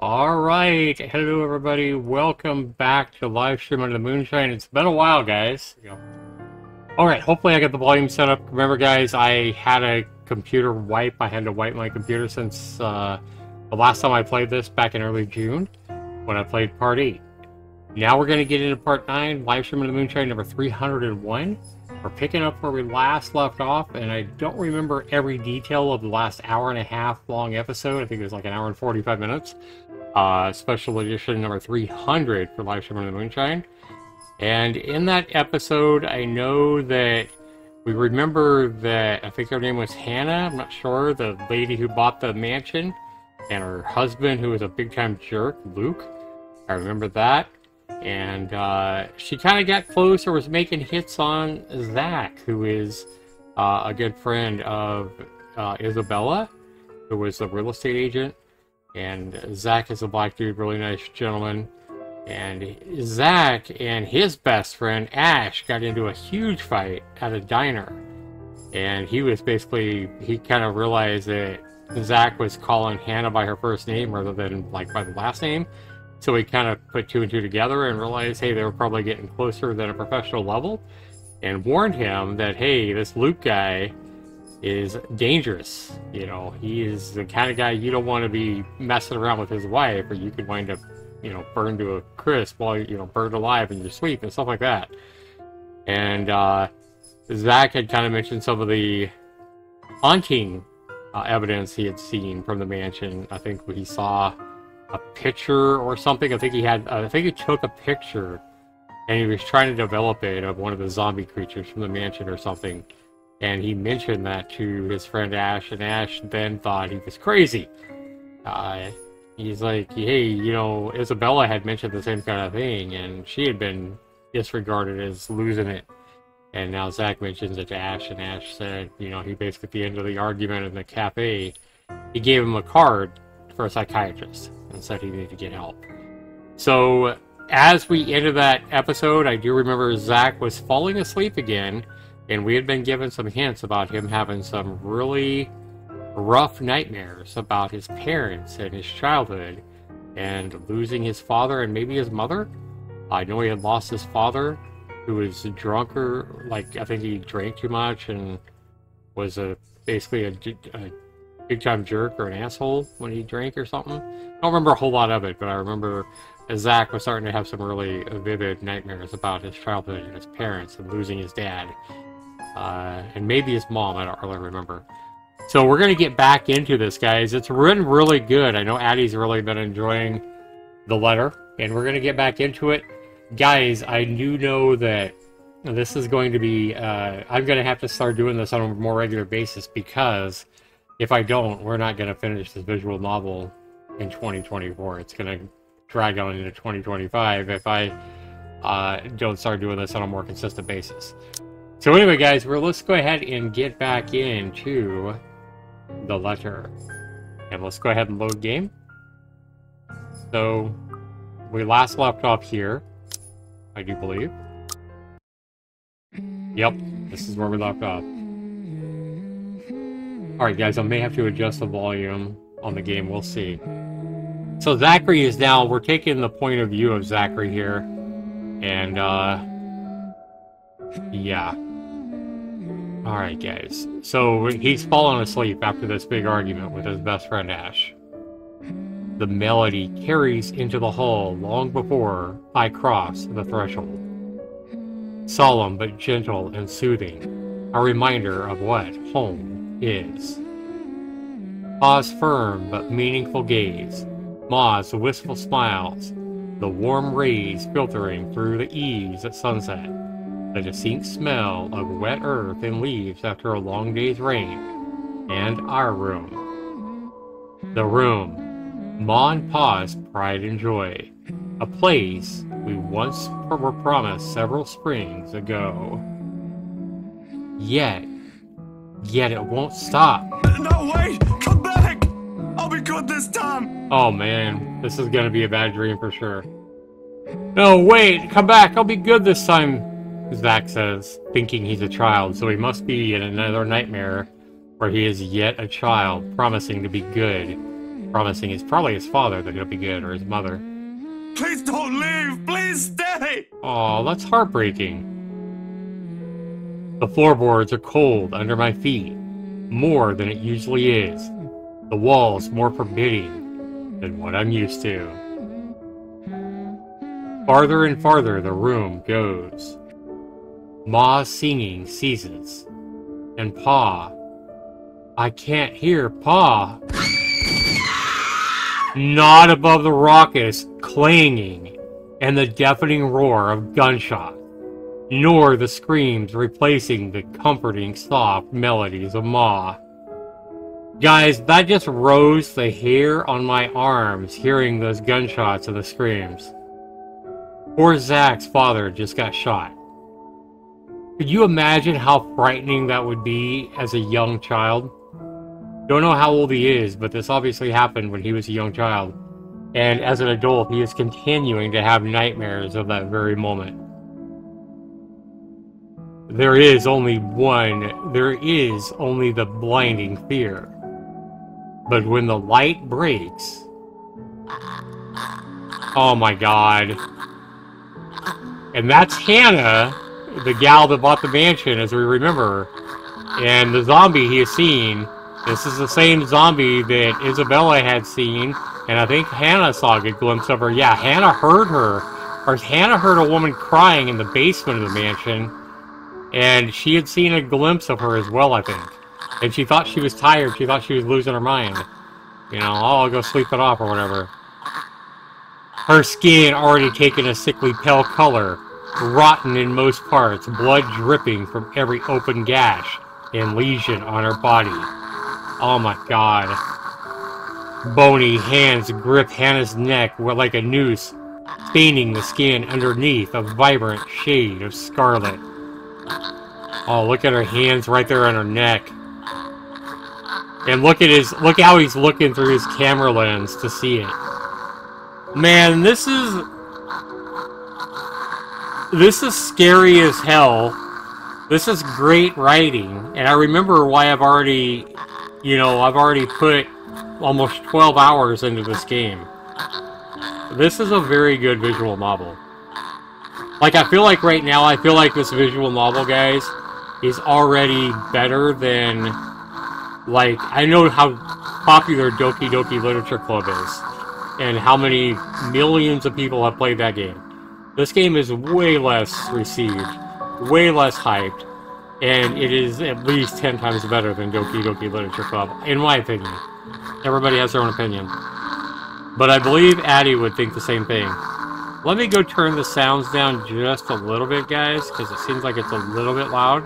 All right, hello everybody. Welcome back to LiveStream under the Moonshine. It's been a while, guys. All right, hopefully I got the volume set up. Remember, guys, I had a computer wipe. I had to wipe my computer since the last time I played this back in early June when I played Part 8. Now we're going to get into Part 9, LiveStream under the Moonshine number 301. We're picking up where we last left off, and I don't remember every detail of the last hour and a half long episode. I think it was like an hour and 45 minutes. Special edition number 300 for LiveStream under the Moonshine. And in that episode, I know that we remember that, I think her name was Hannah, I'm not sure, the lady who bought the mansion, and her husband, who was a big-time jerk, Luke. I remember that. And she kind of got close or was making hits on Zach, who is a good friend of Isabella, who was a real estate agent. And Zach is a black dude, really nice gentleman. And Zach and his best friend, Ash, got into a huge fight at a diner. And he was basically, he kind of realized that Zach was calling Hannah by her first name rather than like by the last name. So he kind of put two and two together and realized, hey, they were probably getting closer than a professional level. And warned him that, hey, this Luke guy is dangerous. You know, he is the kind of guy you don't want to be messing around with his wife, or you could wind up, you know, burned to a crisp while, you know, burned alive in your sleep and stuff like that. And Zach had kind of mentioned some of the haunting evidence he had seen from the mansion. I think he saw a picture or something. I think he took a picture and he was trying to develop it of one of the zombie creatures from the mansion or something. And he mentioned that to his friend Ash, and Ash then thought he was crazy. He's like, hey, you know, Isabella had mentioned the same kind of thing, and she had been disregarded as losing it. And now Zach mentions it to Ash, and Ash said, you know, he basically, at the end of the argument in the cafe, he gave him a card for a psychiatrist and said he needed to get help. So, as we ended that episode, I do remember Zach was falling asleep again, and we had been given some hints about him having some really rough nightmares about his parents and his childhood and losing his father and maybe his mother. I know he had lost his father, who was drunker, like I think he drank too much and was basically a big-time jerk or an asshole when he drank or something. I don't remember a whole lot of it, but I remember Zach was starting to have some really vivid nightmares about his childhood and his parents and losing his dad. And maybe his mom, I don't really remember. So we're going to get back into this, guys. It's been really good. I know Addie's really been enjoying the letter, and we're going to get back into it. Guys, I do know that this is going to be, I'm going to have to start doing this on a more regular basis, because if I don't, we're not going to finish this visual novel in 2024. It's going to drag on into 2025 if I don't start doing this on a more consistent basis. So anyway, guys, let's go ahead and get back into the letter. And let's go ahead and load game. So, we last left off here, I do believe. Yep, this is where we left off. Alright, guys, I may have to adjust the volume on the game. We'll see. So, Zachary is now, we're taking the point of view of Zachary here. And, yeah. Alright, guys. So, he's fallen asleep after this big argument with his best friend, Ash. The melody carries into the hall long before I cross the threshold. Solemn but gentle and soothing, a reminder of what home is. Pa's firm but meaningful gaze, Ma's wistful smiles, the warm rays filtering through the eaves at sunset, the distinct smell of wet earth and leaves after a long day's rain, and our room. The room, Ma and Pa's pride and joy, a place we once were promised several springs ago. Yet it won't stop. No, wait! Come back! I'll be good this time! Oh man, this is gonna be a bad dream for sure. No, wait! Come back! I'll be good this time! Zach says, thinking he's a child, so he must be in another nightmare where he is yet a child, promising to be good. promising it's probably his father that he'll be good, or his mother. Please don't leave! Please stay! Oh, that's heartbreaking. The floorboards are cold under my feet, more than it usually is. The walls more forbidding than what I'm used to. Farther and farther the room goes. Ma's singing ceases. And Pa. I can't hear Pa. Not above the raucous clanging and the deafening roar of gunshots, nor the screams replacing the comforting soft melodies of Ma. Guys, that just rose the hair on my arms hearing those gunshots and the screams. Poor Zach's father just got shot. Could you imagine how frightening that would be as a young child? Don't know how old he is, but this obviously happened when he was a young child. And as an adult, he is continuing to have nightmares of that very moment. There is only the blinding fear. But when the light breaks... Oh my god. And that's Hannah, the gal that bought the mansion, as we remember. And the zombie he has seen, this is the same zombie that Isabella had seen, and I think Hannah saw a good glimpse of her. Yeah, Hannah heard her, or Hannah heard a woman crying in the basement of the mansion, and she had seen a glimpse of her as well, I think. And she thought she was tired, she thought she was losing her mind. You know, oh, I'll go sleep it off or whatever. Her skin already taken a sickly pale color, rotten in most parts, blood dripping from every open gash and lesion on her body. Oh my god. Bony hands grip Hannah's neck like a noose, staining the skin underneath a vibrant shade of scarlet. Oh, look at her hands right there on her neck. And look how he's looking through his camera lens to see it. Man, this is scary as hell. This is great writing, and I remember why I've already put almost 12 hours into this game. This is a very good visual novel. Like, I feel like right now, this visual novel, guys, is already better than, like, I know how popular Doki Doki Literature Club is, and how many millions of people have played that game. This game is way less received, way less hyped, and it is at least 10 times better than Doki Doki Literature Club, in my opinion. Everybody has their own opinion. But I believe Addie would think the same thing. Let me go turn the sounds down just a little bit, guys, because it seems like it's a little bit loud.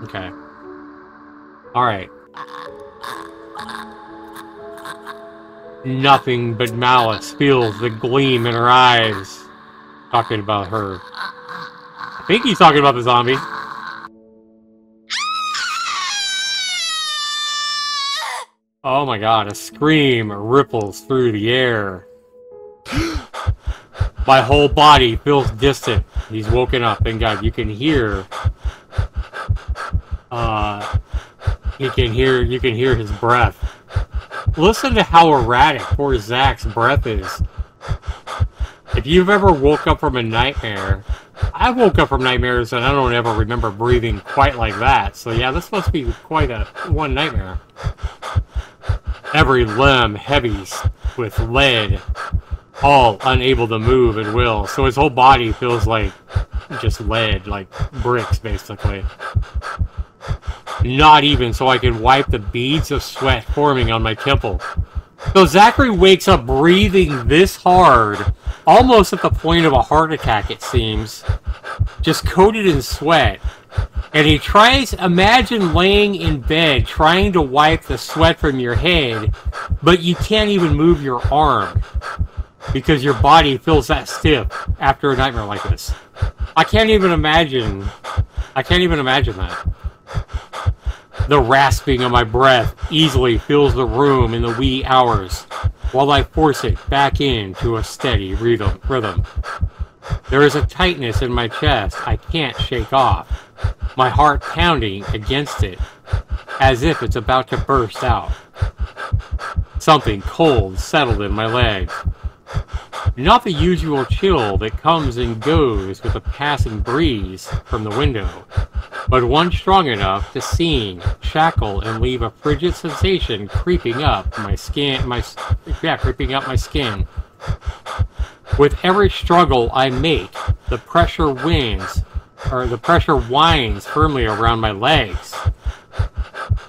Okay. Alright. Nothing but malice feels the gleam in her eyes. Talking about her. I think he's talking about the zombie. Oh my god, a scream ripples through the air. My whole body feels distant. He's woken up, thank god. You can hear... you can hear his breath. Listen to how erratic poor Zach's breath is. If you've ever woke up from a nightmare... I woke up from nightmares and I don't ever remember breathing quite like that. So yeah, this must be quite a one nightmare. Every limb heavy with lead, all unable to move at will. So his whole body feels like just lead, like bricks basically. Not even so I can wipe the beads of sweat forming on my temple. So Zachary wakes up breathing this hard, almost at the point of a heart attack it seems, just coated in sweat. And he tries, imagine laying in bed trying to wipe the sweat from your head, but you can't even move your arm because your body feels that stiff after a nightmare like this. I can't even imagine that. The rasping of my breath easily fills the room in the wee hours, while I force it back into a steady rhythm. There is a tightness in my chest I can't shake off, my heart pounding against it, as if it's about to burst out. Something cold settled in my legs. Not the usual chill that comes and goes with a passing breeze from the window, but one strong enough to sting, shackle, and leave a frigid sensation creeping up my skin. Creeping up my skin. With every struggle I make, the pressure winds firmly around my legs.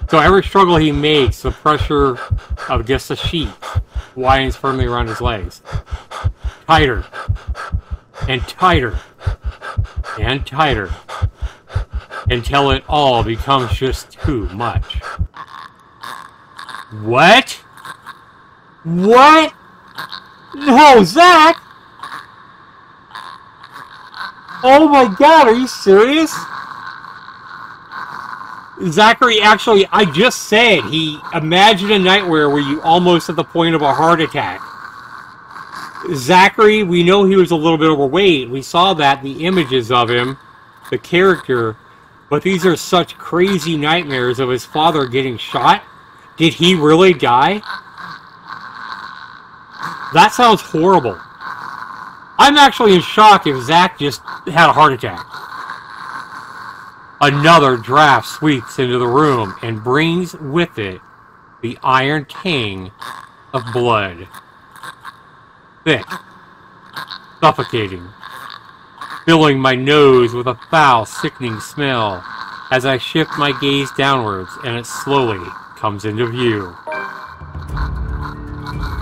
So every struggle he makes, the pressure of just a sheet winds firmly around his legs. Tighter. And tighter. And tighter. Until it all becomes just too much. What? What? No, Zach! Oh my god, are you serious? Zachary, actually, I just said he imagined a nightmare where you almost at the point of a heart attack. Zachary, we know he was a little bit overweight. We saw that, the images of him, the character. But these are such crazy nightmares of his father getting shot. Did he really die? That sounds horrible. I'm actually in shock if Zach just had a heart attack. Another draft sweeps into the room and brings with it the iron tang of blood. Thick, suffocating, filling my nose with a foul, sickening smell as I shift my gaze downwards and it slowly comes into view.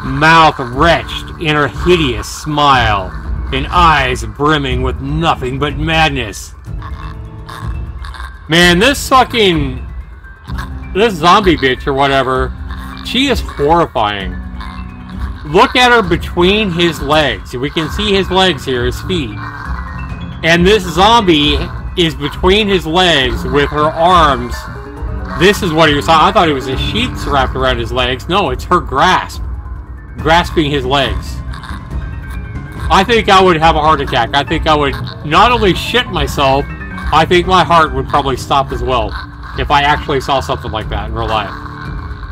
Mouth wretched in a hideous smile and eyes brimming with nothing but madness. Man, this zombie bitch or whatever, she is horrifying. Look at her between his legs. We can see his legs here, his feet. And this zombie is between his legs with her arms. This is what he was. I thought it was a sheet wrapped around his legs. No, it's her grasping his legs. I think I would have a heart attack. I think I would not only shit myself, I think my heart would probably stop as well if I actually saw something like that in real life.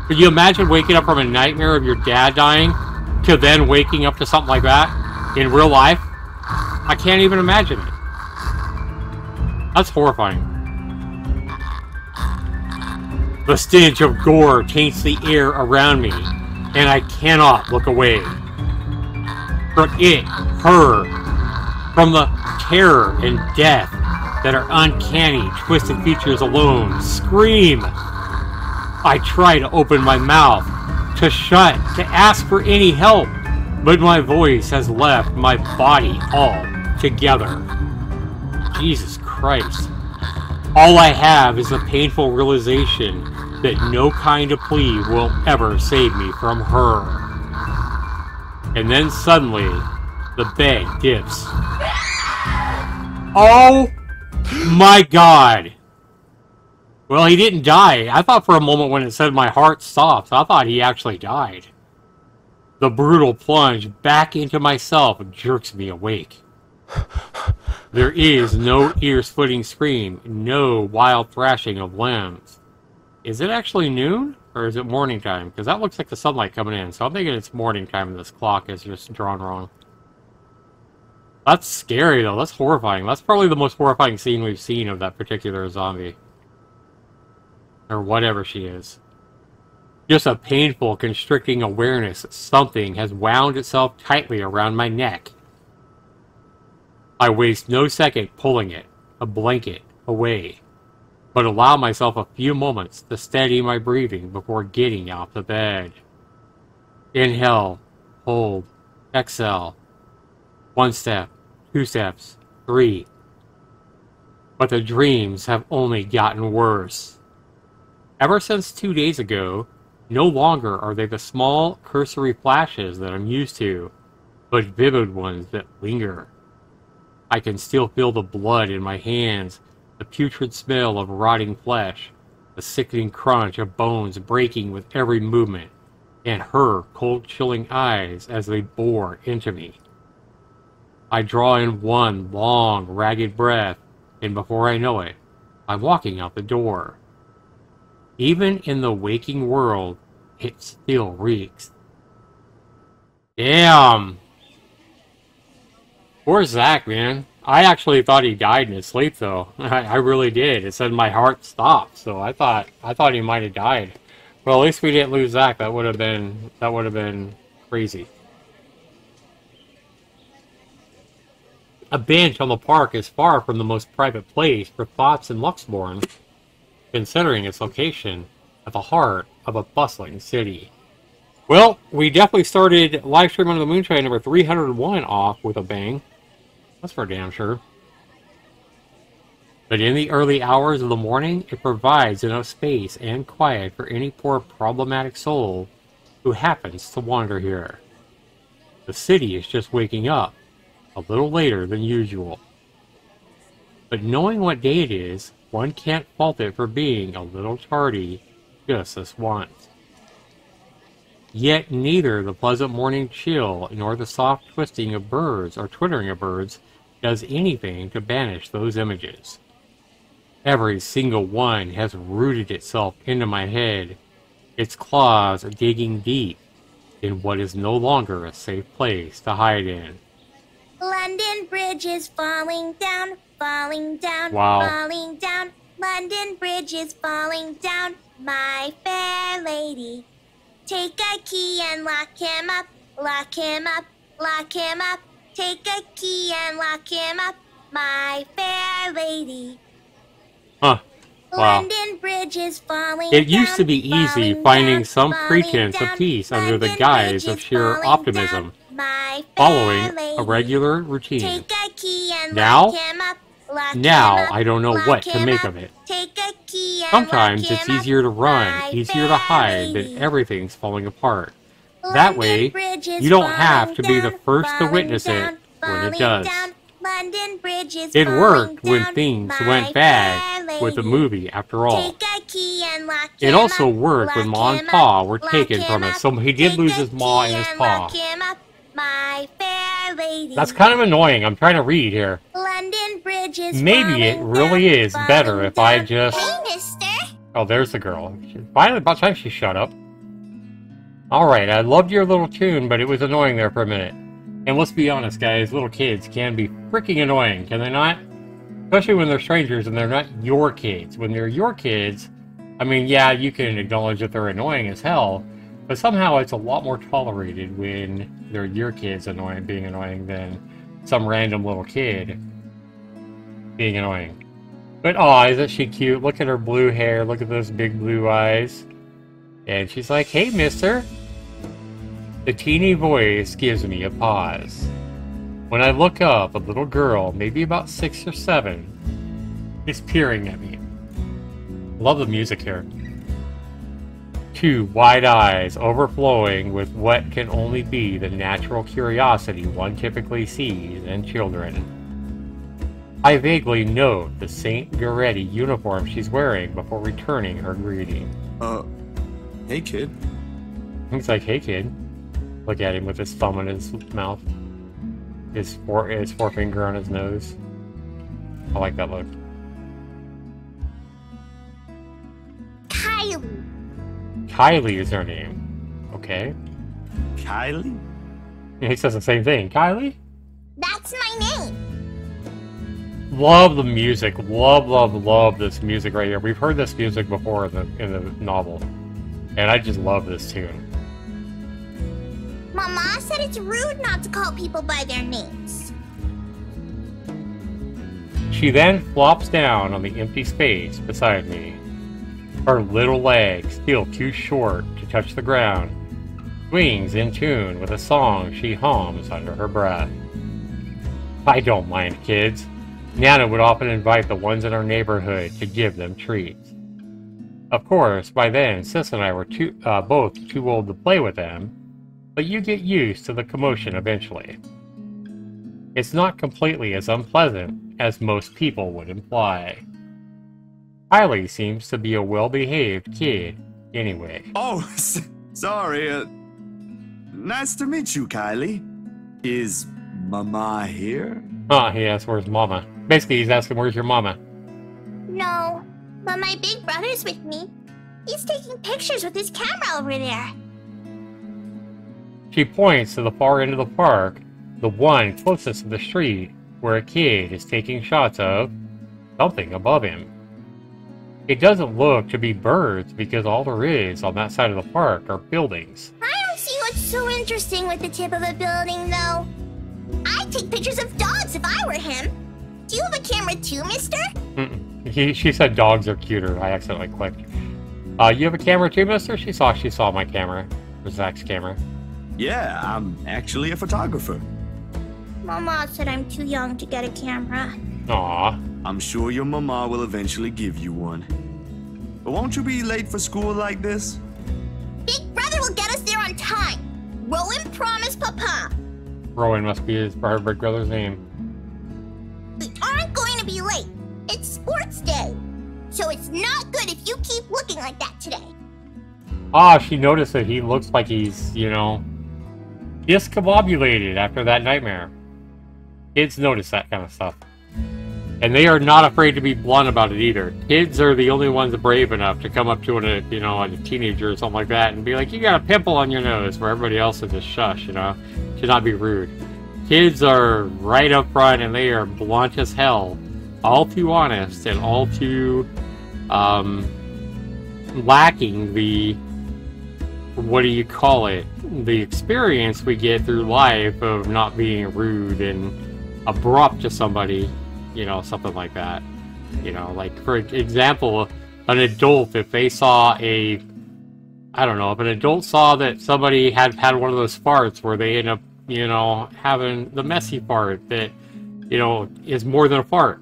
Could you imagine waking up from a nightmare of your dad dying to then waking up to something like that in real life? I can't even imagine it. That's horrifying. The stench of gore taints the air around me, and I cannot look away. From the terror and death that are uncanny, twisted features alone scream. I try to open my mouth, to shut, to ask for any help, but my voice has left my body altogether. Jesus Christ. All I have is the painful realization that no kind of plea will ever save me from her. And then suddenly, the bed dips. Oh my god! Well, he didn't die. I thought for a moment when it said my heart stopped, I thought he actually died. The brutal plunge back into myself jerks me awake. There is no ear-splitting scream, no wild thrashing of limbs. Is it actually noon? Or is it morning time? Because that looks like the sunlight coming in, so I'm thinking it's morning time and this clock is just drawn wrong. That's scary, though. That's horrifying. That's probably the most horrifying scene we've seen of that particular zombie. Or whatever she is. Just a painful, constricting awareness that something has wound itself tightly around my neck. I waste no second pulling it, a blanket, away, but allow myself a few moments to steady my breathing before getting off the bed. Inhale, hold, exhale. 1 step, 2 steps, 3. But the dreams have only gotten worse. Ever since 2 days ago, no longer are they the small, cursory flashes that I'm used to, but vivid ones that linger. I can still feel the blood in my hands, the putrid smell of rotting flesh, the sickening crunch of bones breaking with every movement, and her cold, chilling eyes as they bore into me. I draw in one long, ragged breath, and before I know it, I'm walking out the door. Even in the waking world, it still reeks Damn. Poor Zach, man. I actually thought he died in his sleep, though. I really did. It said my heart stopped, so I thought he might have died. Well, at least we didn't lose Zach. That would have been crazy. A bench on the park is far from the most private place for thoughts in Luxembourg, considering its location at the heart of a bustling city. Well, we definitely started Livestream Under the Moonshine number 301 off with a bang. That's for damn sure. But in the early hours of the morning, it provides enough space and quiet for any poor problematic soul who happens to wander here. The city is just waking up, a little later than usual. But knowing what day it is, one can't fault it for being a little tardy just this once. Yet neither the pleasant morning chill nor the soft twisting of birds or twittering of birds does anything to banish those images. Every single one has rooted itself into my head, its claws digging deep in what is no longer a safe place to hide in. London Bridge is falling down, Wow. falling down. London Bridge is falling down, my fair lady. Take a key and lock him up, lock him up, lock him up. Take a key and lock him up, my fair lady. Huh. Wow. London Bridge is falling It used to be down, easy falling finding down, some falling pretense of down. peace under the London guise Bridge of is sheer falling optimism, down, my fair following lady. a regular routine. Take a key and Now- lock him up, lock Now him up, I don't know lock what to him make up. of it. Take a key and Sometimes lock it's him up, easier to run, my easier to fair hide, lady. but everything's falling apart. That London way, Bridge is you don't falling have to be the down, first to falling witness down, it when it falling does. down. London Bridge is It falling worked when down, things my went fair bad with the lady. movie, after all. Take a key and lock It him also up, worked when lock Ma and him Pa up, were lock taken him from us, up. so he did Take lose a his Ma key and his and Pa. lock him up, my fair lady. That's kind of annoying. I'm trying to read here. London Bridge is Maybe it falling really down, is better falling if I down. just... Hey, mister. Oh, there's the girl. Finally, about time she shut up. Alright, I loved your little tune, but it was annoying there for a minute. And let's be honest, guys, little kids can be freaking annoying, can they not? Especially when they're strangers and they're not your kids. When they're your kids, I mean, yeah, you can acknowledge that they're annoying as hell, but somehow it's a lot more tolerated when they're your kids being annoying than some random little kid being annoying. But aw, isn't she cute? Look at her blue hair, look at those big blue eyes. And she's like, hey, mister. The teeny voice gives me a pause. When I look up, a little girl, maybe about 6 or 7, is peering at me. Love the music here. 2 wide eyes overflowing with what can only be the natural curiosity one typically sees in children. I vaguely note the St. Goretti uniform she's wearing before returning her greeting. Hey, kid. He's like, hey, kid. Look at him with his thumb in his mouth. His forefinger on his nose. I like that look. Kylie. Kylie is her name. Okay. Kylie? He says the same thing. Kylie? That's my name. Love the music. Love, love, love this music right here. We've heard this music before in the novel. And I just love this tune. Mama said it's rude not to call people by their names. She then flops down on the empty space beside me. Her little legs, still too short to touch the ground, swings in tune with a song she hums under her breath. I don't mind kids. Nana would often invite the ones in our neighborhood to give them treats. Of course, by then, Sis and I were both too old to play with them, but you get used to the commotion eventually. It's not completely as unpleasant as most people would imply. Kylie seems to be a well-behaved kid, anyway. Oh, sorry. Nice to meet you, Kylie. Is Mama here? He asks, where's Mama? Basically, he's asking, where's your mama? No, but my big brother's with me. He's taking pictures with his camera over there. She points to the far end of the park, the one closest to the street, where a kid is taking shots of something above him. It doesn't look to be birds because all there is on that side of the park are buildings. I don't see what's so interesting with the tip of a building, though. I'd take pictures of dogs if I were him. Do you have a camera too, mister? She said dogs are cuter. I accidentally clicked. You have a camera too, mister? She saw my camera. Or Zach's camera. Yeah, I'm actually a photographer. Mama said I'm too young to get a camera. Aw. I'm sure your mama will eventually give you one. But won't you be late for school like this? Big brother will get us there on time. Rowan promised Papa. Rowan must be his big brother's name. We aren't going to be late. It's sports day. So it's not good if you keep looking like that today. Ah, she noticed that he looks like he's, you know, discombobulated after that nightmare. Kids notice that kind of stuff. And they are not afraid to be blunt about it either. Kids are the only ones brave enough to come up to a teenager or something like that and be like, you got a pimple on your nose, where everybody else is just shush, you know, should not be rude. Kids are right up front and they are blunt as hell, all too honest and all too lacking the, what do you call it, the experience we get through life of not being rude and abrupt to somebody. You know, something like that. You know, like, for example, an adult, if they saw I don't know, if an adult saw that somebody had one of those farts where they end up, you know, having the messy fart that, you know, is more than a fart.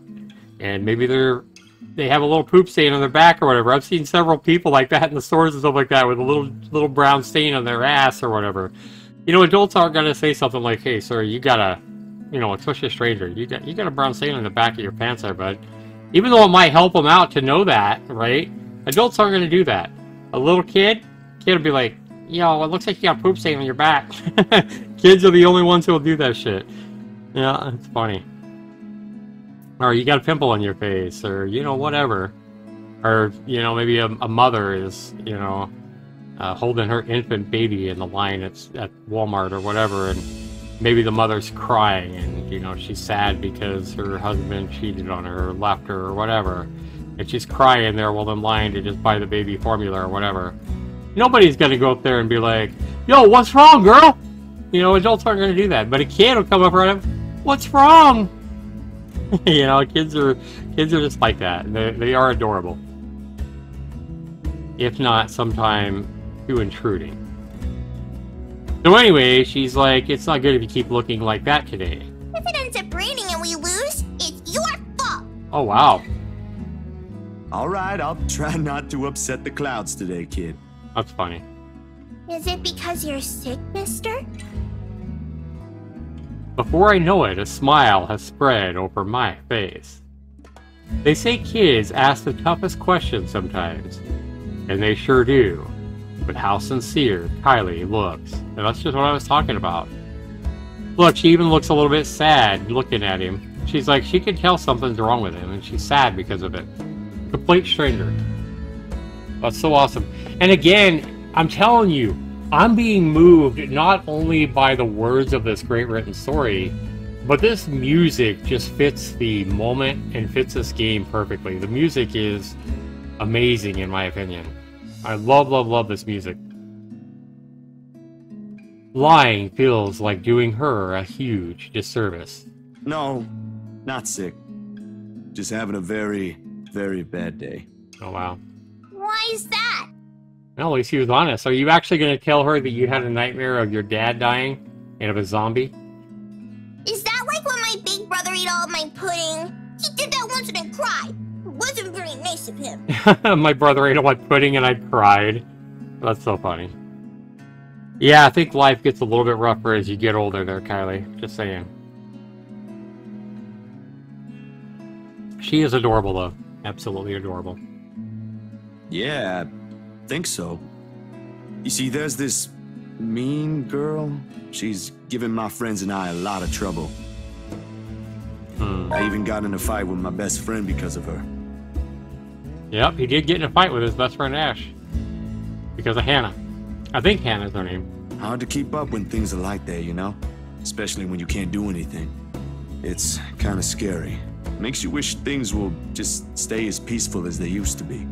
And maybe they have a little poop stain on their back or whatever. I've seen several people like that in the stores and stuff like that with a little brown stain on their ass or whatever. You know, adults aren't going to say something like, hey, sir, you gotta, you know, especially a stranger, you got a brown stain on the back of your pants there, bud. Even though it might help them out to know that, right? Adults aren't going to do that. A little kid will be like, yo, it looks like you got a poop stain on your back. Kids are the only ones who will do that shit. Yeah, it's funny. Or you got a pimple on your face, or, you know, whatever. Or, you know, maybe a mother is, you know, holding her infant baby in the line at Walmart or whatever, and maybe the mother's crying and, you know, she's sad because her husband cheated on her or left her or whatever. And she's crying there while in line to just buy the baby formula or whatever. Nobody's going to go up there and be like, yo, what's wrong, girl? You know, adults aren't going to do that. But a kid will come up right up, what's wrong? You know, kids are just like that. They are adorable. If not, sometime too intruding. So anyway, she's like, it's not good if you keep looking like that today. If it ends up raining and we lose, it's your fault. Oh, wow. All right, I'll try not to upset the clouds today, kid. That's funny. Is it because you're sick, mister? Before I know it, a smile has spread over my face. They say kids ask the toughest questions sometimes, and they sure do. But how sincere Kylie looks. And that's just what I was talking about. Look, she even looks a little bit sad looking at him. She's like, she can tell something's wrong with him, and she's sad because of it. Complete stranger. That's so awesome. And again, I'm telling you, I'm being moved not only by the words of this great written story, but this music just fits the moment and fits this game perfectly. The music is amazing in my opinion. I love this music. Lying feels like doing her a huge disservice. No, not sick. Just having a very, very bad day. Oh, wow. Why is that? Well, at least he was honest. Are you actually going to tell her that you had a nightmare of your dad dying and of a zombie? Is that like when my big brother ate all of my pudding? He did that once and then cried. It wasn't very nice of him. My brother ate all my pudding and I cried. That's so funny. Yeah, I think life gets a little bit rougher as you get older there, Kylie. Just saying. She is adorable, though. Absolutely adorable. Yeah, I think so. You see, there's this mean girl. She's given my friends and I a lot of trouble. I even got in a fight with my best friend because of her. Yep, he did get in a fight with his best friend Ash. Because of Hannah. I think Hannah's her name. Hard to keep up when things are like that, you know? Especially when you can't do anything. It's kind of scary. Makes you wish things will just stay as peaceful as they used to be.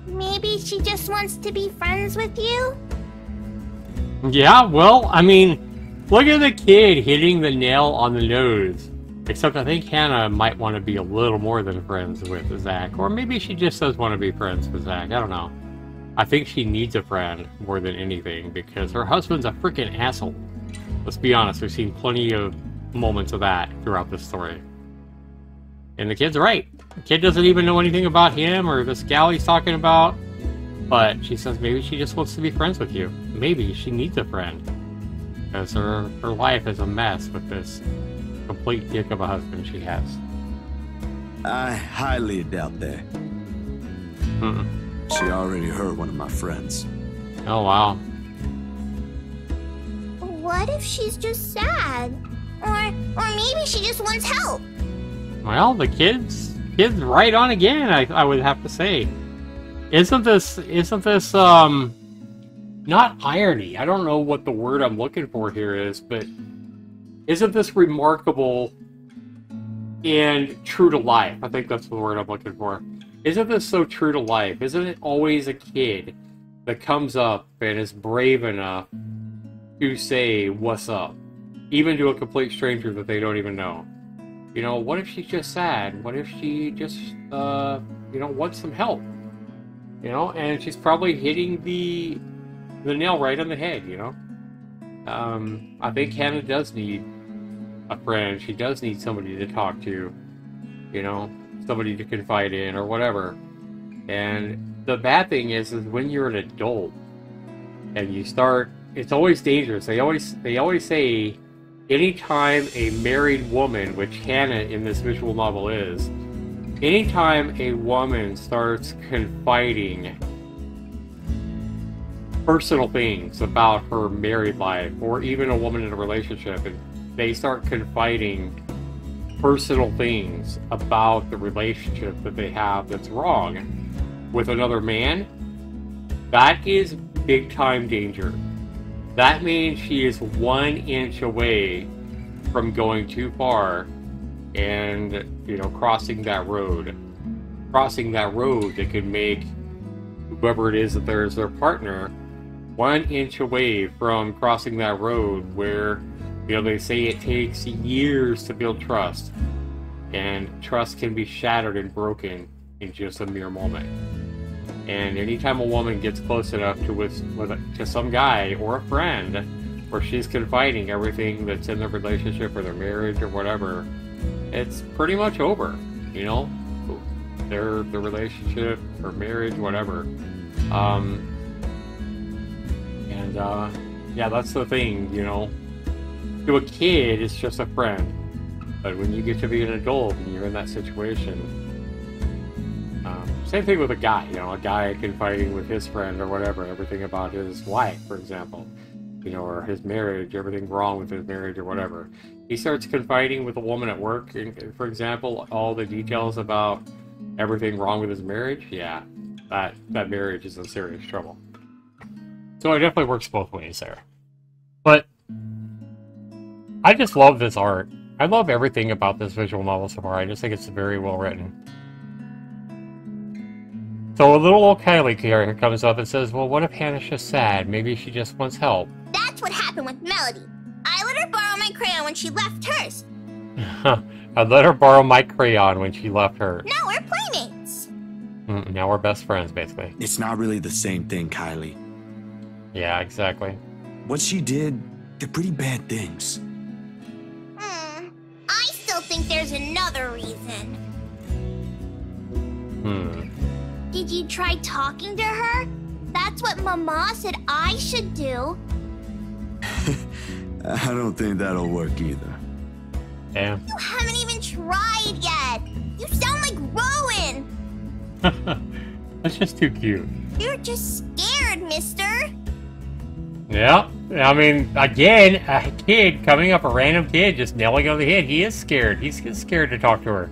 Maybe she just wants to be friends with you? Yeah, well, I mean, look at the kid hitting the nail on the nose. Except I think Hannah might want to be a little more than friends with Zach. Or maybe she just does want to be friends with Zach. I don't know. I think she needs a friend more than anything because her husband's a freaking asshole. Let's be honest, we've seen plenty of moments of that throughout this story. And the kid's right. The kid doesn't even know anything about him or this gal he's talking about. But she says maybe she just wants to be friends with you. Maybe she needs a friend. Because her life is a mess with this complete dick of a husband she has. I highly doubt that. She already hurt one of my friends. Oh, wow. What if she's just sad? Or maybe she just wants help. Well, the kid's right on again, I would have to say. Isn't this not irony? I don't know what the word I'm looking for here is, but isn't this remarkable and true to life? I think that's the word I'm looking for. Isn't this so true to life? Isn't it always a kid that comes up and is brave enough to say, what's up? Even to a complete stranger that they don't even know. You know, what if she's just sad? What if she just, wants some help? You know, and she's probably hitting the nail right on the head, you know? I think Hannah does need a friend. She does need somebody to talk to, you know? Somebody to confide in or whatever. And the bad thing is when you're an adult and you start, it's always dangerous. They always say anytime a married woman, which Hannah in this visual novel is, anytime a woman starts confiding personal things about her married life, or even a woman in a relationship, and they start confiding personal things about the relationship that they have that's wrong with another man, that is big time danger. That means she is 1 inch away from going too far and, you know, crossing that road that could make whoever it is that there's their partner 1 inch away from crossing that road where, you know, they say it takes years to build trust, and trust can be shattered and broken in just a mere moment. And anytime a woman gets close enough to some guy or a friend where she's confiding everything that's in their relationship or their marriage or whatever, it's pretty much over, you know? Their relationship or marriage, whatever. Yeah, that's the thing, you know? To a kid, it's just a friend. But when you get to be an adult and you're in that situation, same thing with a guy, you know, a guy confiding with his friend or whatever, everything about his wife, for example, you know, or his marriage, everything wrong with his marriage or whatever. He starts confiding with a woman at work, for example, all the details about everything wrong with his marriage. Yeah, that marriage is in serious trouble. So it definitely works both ways there. But I just love this art. I love everything about this visual novel so far. I just think it's very well written. So a little old Kylie here comes up and says, well, what if Hannah's just sad? Maybe she just wants help. That's what happened with Melody. I let her borrow my crayon when she left hers. I let her borrow my crayon when she left hers. Now we're playmates. Now we're best friends, basically. It's not really the same thing, Kylie. Yeah, exactly. What she did, they're pretty bad things. I still think there's another reason. Did you try talking to her? That's what Mama said I should do. I don't think that'll work either. Damn. You haven't even tried yet. You sound like Rowan. That's just too cute. You're just scared, mister. Yeah, I mean, again, a kid coming up, a random kid just nailing on the head. He is scared. He's scared to talk to her.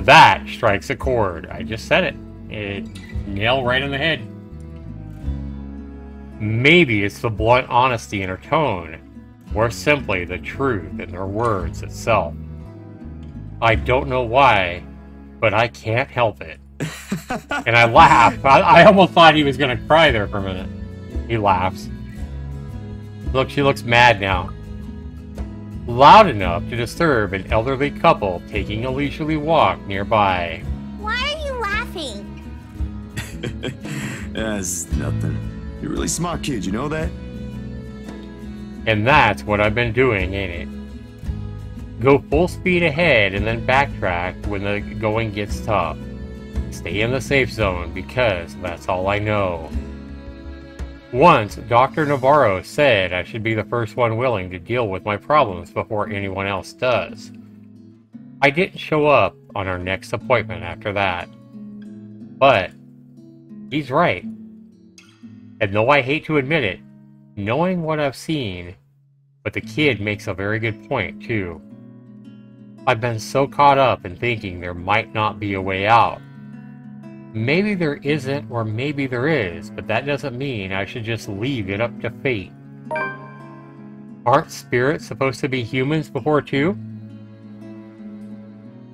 That strikes a chord. I just said it. It nailed right on the head. Maybe it's the blunt honesty in her tone, or simply the truth in her words itself. I don't know why, but I can't help it. And I laugh. I almost thought he was going to cry there for a minute. He laughs. Look, she looks mad now. Loud enough to disturb an elderly couple taking a leisurely walk nearby. Why are you laughing? That's nothing. You're a really smart kid, you know that? And that's what I've been doing, ain't it? Go full speed ahead and then backtrack when the going gets tough. Stay in the safe zone because that's all I know. Once, Dr. Navarro said I should be the first one willing to deal with my problems before anyone else does. I didn't show up on our next appointment after that. But he's right. And though I hate to admit it, knowing what I've seen, but the kid makes a very good point too. I've been so caught up in thinking there might not be a way out. Maybe there isn't, or maybe there is, but that doesn't mean I should just leave it up to fate. Aren't spirits supposed to be humans before too?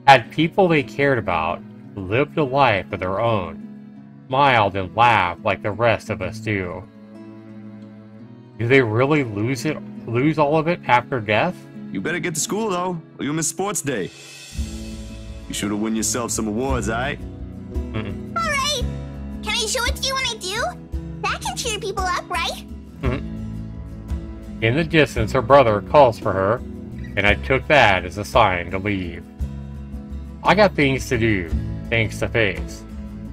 Had people they cared about lived a life of their own, smiled and laughed like the rest of us do. Do they really lose all of it after death? You better get to school, though, or you'll miss sports day. You should have won yourself some awards, alright? Alright! Can I show it to you when I do? That can cheer people up, right? In the distance, her brother calls for her, and I took that as a sign to leave. I got things to do, things to face.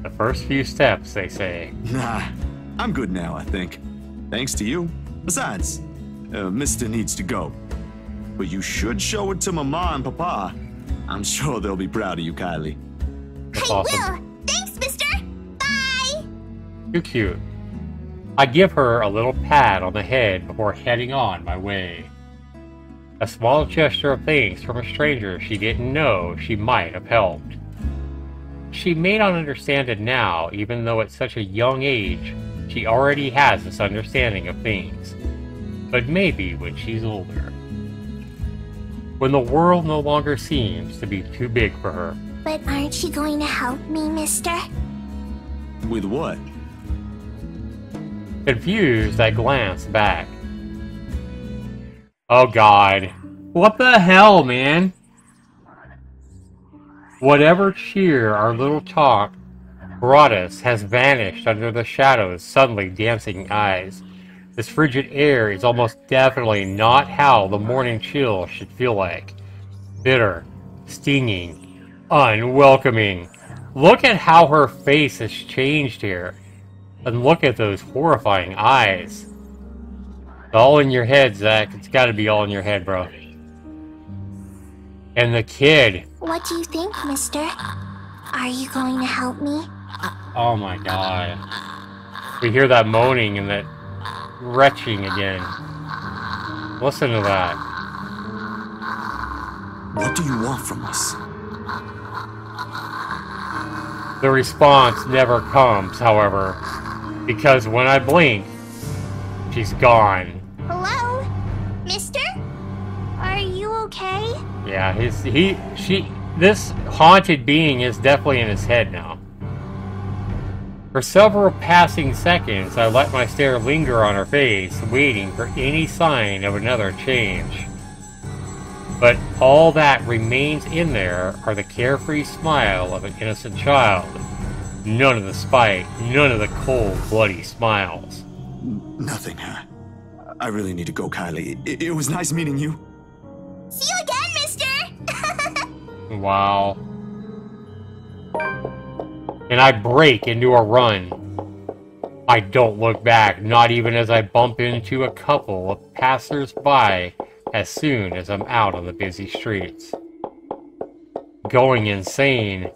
The first few steps, they say. Nah, I'm good now, I think. Thanks to you. Besides, Mister needs to go. But you should show it to Mama and Papa. I'm sure they'll be proud of you, Kylie. That's I awesome. will! Thanks, mister! Bye! Too cute. I give her a little pat on the head before heading on my way. A small gesture of thanks from a stranger she didn't know she might have helped. She may not understand it now, even though at such a young age, she already has this understanding of things. But maybe when she's older. When the world no longer seems to be too big for her. But aren't you going to help me, mister? With what? Confused, I glance back. Oh god. What the hell, man? Whatever cheer our little talk brought us has vanished under the shadows' suddenly dancing eyes. This frigid air is almost definitely not how the morning chill should feel like. Bitter, stinging, unwelcoming. Look at how her face has changed here. And look at those horrifying eyes. It's all in your head, Zach. It's gotta be all in your head, bro. And the kid. What do you think, mister? Are you going to help me? Oh my god. We hear that moaning and that retching again. Listen to that. What do you want from us? The response never comes, however, because when I blink, she's gone. Hello? Mister? Are you okay? Yeah, this haunted being is definitely in his head now. For several passing seconds, I let my stare linger on her face, waiting for any sign of another change. But all that remains in there are the carefree smile of an innocent child. None of the spite, none of the cold, bloody smiles. Nothing. I really need to go, Kylie. It was nice meeting you. See you again, mister! Wow. And I break into a run. I don't look back, not even as I bump into a couple of passers-by as soon as I'm out on the busy streets. Going insane.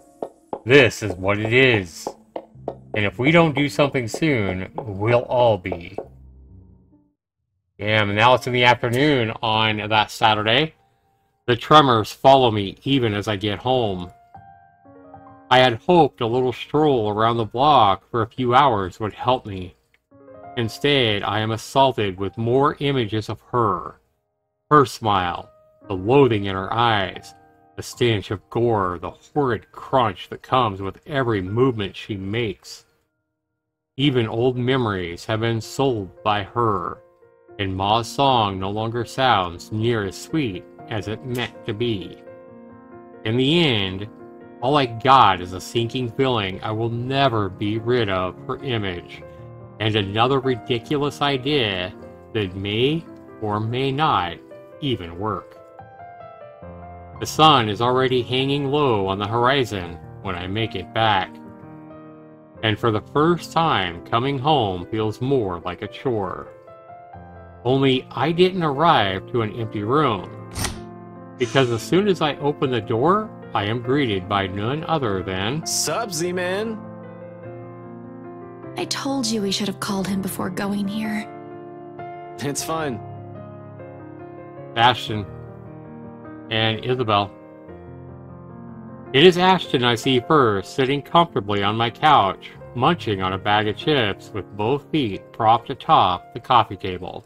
This is what it is. And if we don't do something soon, we'll all be. Damn, and now it's in the afternoon on that Saturday. The tremors follow me even as I get home. I had hoped a little stroll around the block for a few hours would help me. Instead, I am assaulted with more images of her. Her smile, the loathing in her eyes, the stench of gore, the horrid crunch that comes with every movement she makes. Even old memories have been sold by her, and Ma's song no longer sounds near as sweet as it meant to be. In the end, all I got is a sinking feeling I will never be rid of her image, and another ridiculous idea that may or may not even work. The sun is already hanging low on the horizon when I make it back, and for the first time coming home feels more like a chore. Only I didn't arrive to an empty room, because as soon as I open the door, I am greeted by none other than... Sup, Z-Man? I told you we should have called him before going here. It's fine. Ashton and Isabel. It is Ashton I see first, sitting comfortably on my couch, munching on a bag of chips with both feet propped atop the coffee table.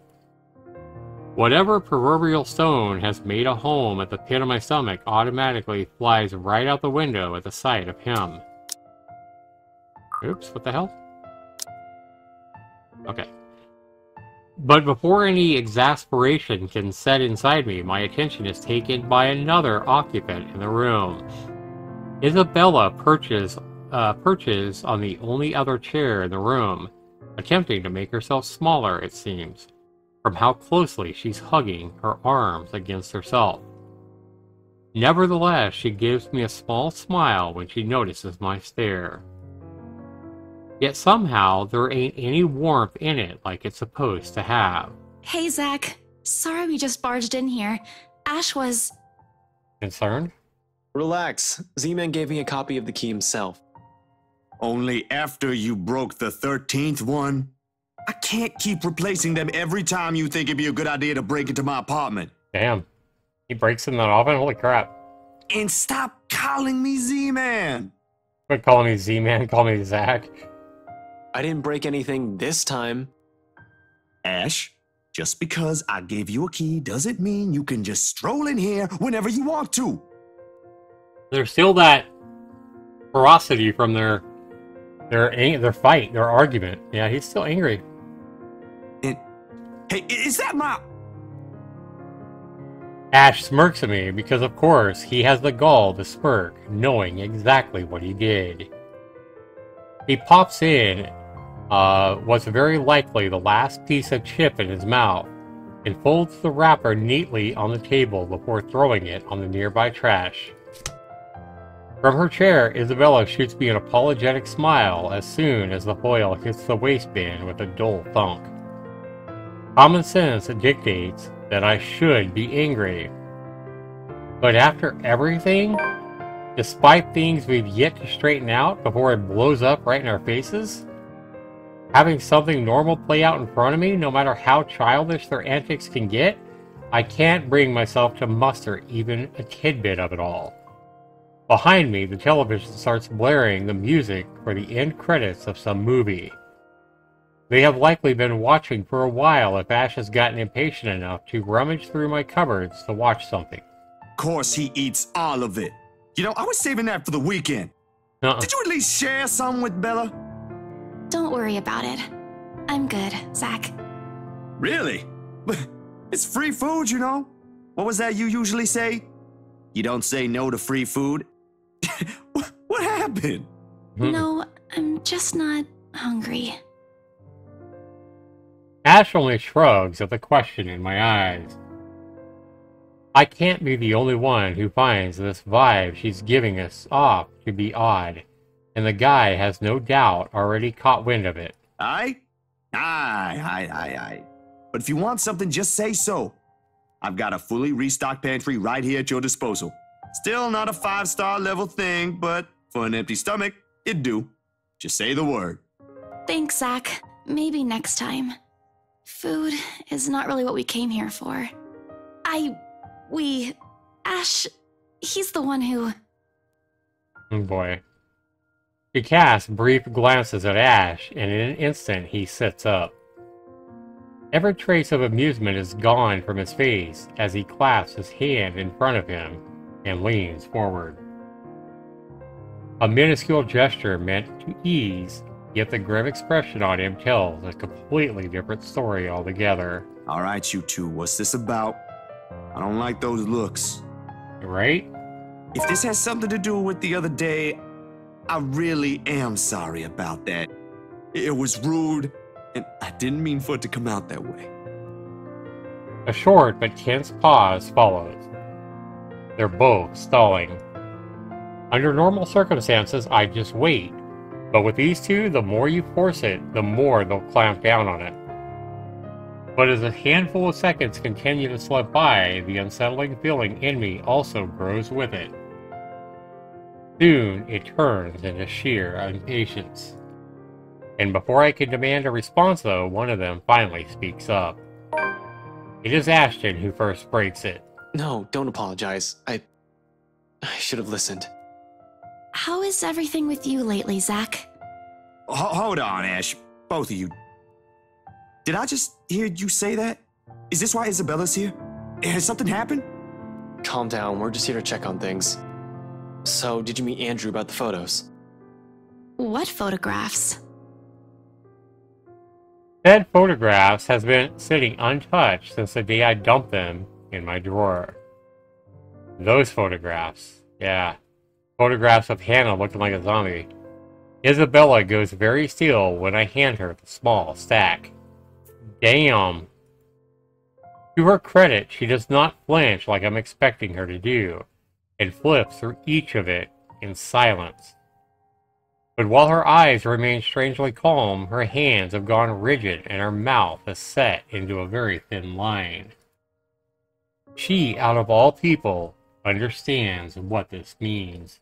Whatever proverbial stone has made a home at the pit of my stomach automatically flies right out the window at the sight of him. Oops, what the hell? Okay. But before any exasperation can set inside me, my attention is taken by another occupant in the room. Isabella perches on the only other chair in the room, attempting to make herself smaller, it seems, from how closely she's hugging her arms against herself. Nevertheless, she gives me a small smile when she notices my stare. Yet somehow there ain't any warmth in it like it's supposed to have. Hey, Zach. Sorry we just barged in here. Ash was... Concerned? Relax. Z-Man gave me a copy of the key himself. Only after you broke the 13th one? I can't keep replacing them every time you think it'd be a good idea to break into my apartment. Damn. He breaks in that often? Holy crap. And stop calling me Z-Man. Quit calling me Z-Man, call me Zach. I didn't break anything this time. Ash, just because I gave you a key doesn't mean you can just stroll in here whenever you want to. There's still that ferocity from their fight, their argument. Yeah, he's still angry. And, hey, is that my... Ash smirks at me because, of course, he has the gall to smirk, knowing exactly what he did. He pops in what's very likely the last piece of chip in his mouth, and folds the wrapper neatly on the table before throwing it on the nearby trash. From her chair, Isabella shoots me an apologetic smile as soon as the foil hits the waistband with a dull thunk. Common sense dictates that I should be angry. But after everything, despite things we've yet to straighten out before it blows up right in our faces, having something normal play out in front of me, no matter how childish their antics can get, I can't bring myself to muster even a tidbit of it all. Behind me, the television starts blaring the music for the end credits of some movie. They have likely been watching for a while if Ash has gotten impatient enough to rummage through my cupboards to watch something. Of course he eats all of it. You know, I was saving that for the weekend. Did you at least share some with Bella? Don't worry about it. I'm good, Zach. Really? It's free food, you know? What was that you usually say? You don't say no to free food? What happened? No, I'm just not hungry. Ash only shrugs at the question in my eyes. I can't be the only one who finds this vibe she's giving us off to be odd, and the guy has no doubt already caught wind of it. Aye. But if you want something, just say so. I've got a fully restocked pantry right here at your disposal. Still not a 5-star level thing, but for an empty stomach, it'd do. Just say the word. Thanks, Zach. Maybe next time. Food is not really what we came here for. Ash, he's the one who... Oh boy. He casts brief glances at Ash, and in an instant he sits up. Every trace of amusement is gone from his face as he clasps his hand in front of him and leans forward. A minuscule gesture meant to ease, yet the grim expression on him tells a completely different story altogether. All right, you two, what's this about? I don't like those looks. Right? If this has something to do with the other day, I really am sorry about that. It was rude, and I didn't mean for it to come out that way. A short but tense pause follows. They're both stalling. Under normal circumstances, I'd just wait. But with these two, the more you force it, the more they'll clamp down on it. But as a handful of seconds continue to slip by, the unsettling feeling in me also grows with it. Soon, it turns into sheer impatience. And before I can demand a response, though, one of them finally speaks up. It is Ashton who first breaks it. No, don't apologize. I should have listened. How is everything with you lately, Zach? Hold on, Ash. Both of you. Did I just hear you say that? Is this why Isabella's here? Has something happened? Calm down, we're just here to check on things. So, did you meet Andrew about the photos? What photographs? Said photographs has been sitting untouched since the day I dumped them in my drawer. Those photographs, yeah. Photographs of Hannah looking like a zombie. Isabella goes very still when I hand her the small stack. Damn. To her credit, she does not flinch like I'm expecting her to do, and flips through each of it in silence. But while her eyes remain strangely calm, her hands have gone rigid and her mouth is set into a very thin line. She, out of all people, understands what this means.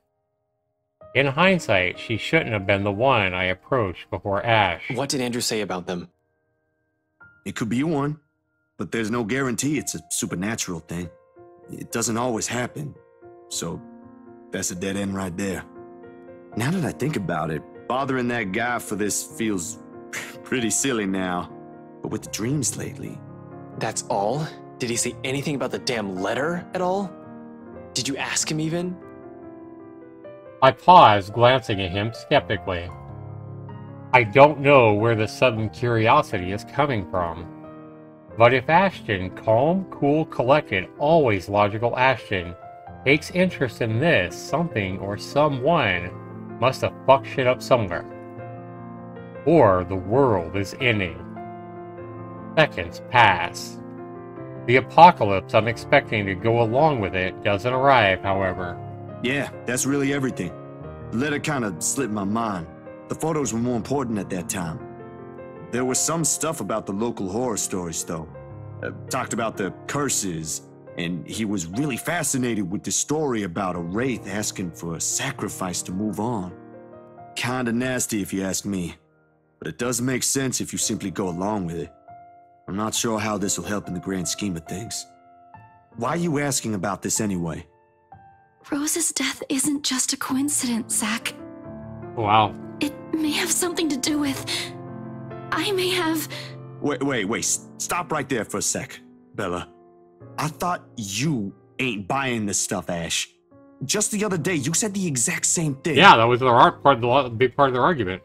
In hindsight, she shouldn't have been the one I approached before Ash. What did Andrew say about them? It could be one, but there's no guarantee it's a supernatural thing. It doesn't always happen, so that's a dead end right there. Now that I think about it, bothering that guy for this feels pretty silly now. But with the dreams lately... That's all? Did he say anything about the damn letter at all? Did you ask him even? I paused, glancing at him skeptically. I don't know where the sudden curiosity is coming from. But if Ashton, calm, cool, collected, always logical Ashton, takes interest in this, something or someone must have fucked shit up somewhere. Or the world is ending. Seconds pass. The apocalypse I'm expecting to go along with it doesn't arrive, however. Yeah, that's really everything. The letter kind of slipped my mind. The photos were more important at that time. There was some stuff about the local horror stories, though. Talked about the curses, and he was really fascinated with the story about a wraith asking for a sacrifice to move on. Kinda nasty if you ask me, but it does make sense if you simply go along with it. I'm not sure how this will help in the grand scheme of things. Why are you asking about this anyway? Rose's death isn't just a coincidence, Zach. Wow. It may have something to do with... I may have... Wait, stop right there for a sec, Bella. I thought you ain't buying this stuff, Ash. Just the other day, you said the exact same thing. Yeah, that was the big part of their argument.